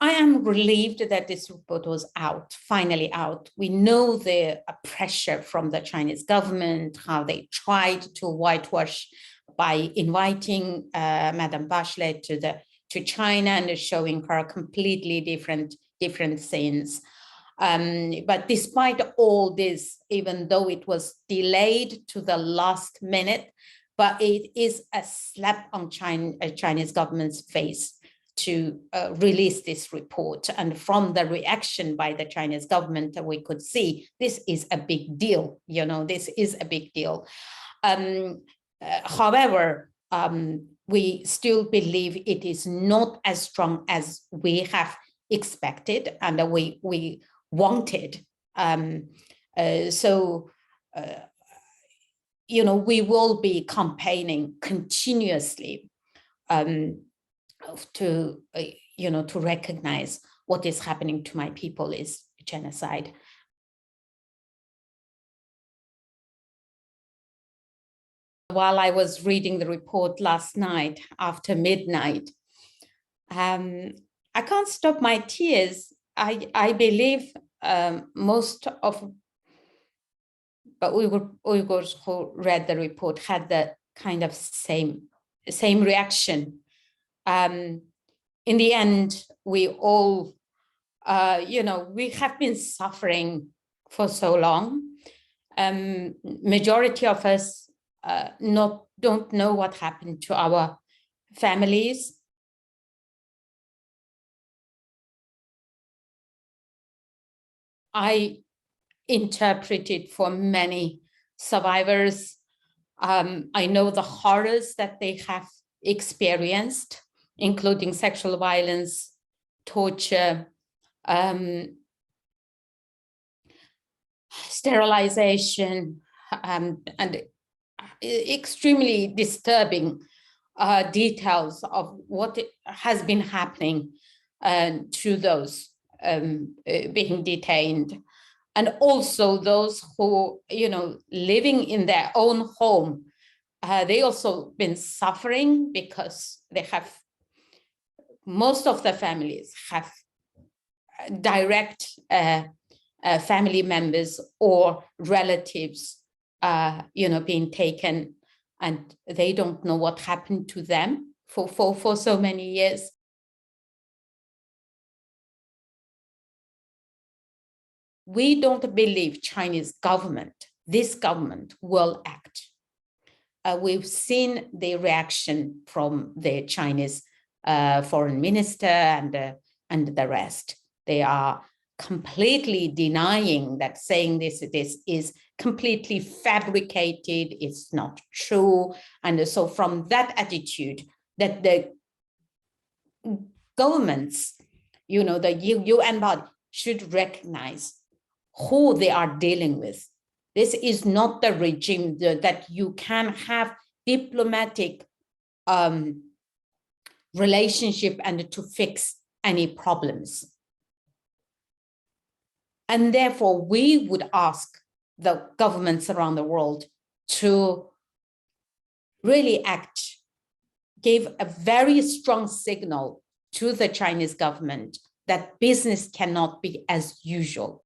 I am relieved that this report was out, finally out. We know the pressure from the Chinese government, how they tried to whitewash by inviting Madam Bachelet to China and showing her completely different scenes. But despite all this, even though it was delayed to the last minute, but it is a slap on Chinese government's face to release this report. And from the reaction by the Chinese government, we could see this is a big deal. This is a big deal. However, we still believe it is not as strong as we have expected and we wanted. We will be campaigning continuously to recognize what is happening to my people is genocide. While I was reading the report last night after midnight, I can't stop my tears. I believe most of Uyghurs who read the report had the kind of same reaction. In the end, we all, we have been suffering for so long. Majority of us don't know what happened to our families. I interpreted for many survivors. I know the horrors that they have experienced, including sexual violence, torture, sterilization, and extremely disturbing details of what has been happening to those being detained, and also those who, living in their own home. They also been suffering because most of the families have direct family members or relatives, being taken, and they don't know what happened to them for so many years. We don't believe Chinese government, this government, will act. We've seen the reaction from the Chinese foreign minister and the rest. They are completely denying that, saying this is completely fabricated, it's not true. And so from that attitude, that the governments, the UN body should recognize who they are dealing with. This is not the regime that you can have diplomatic relationship and to fix any problems. And therefore, we would ask the governments around the world to really act, give a very strong signal to the Chinese government that business cannot be as usual.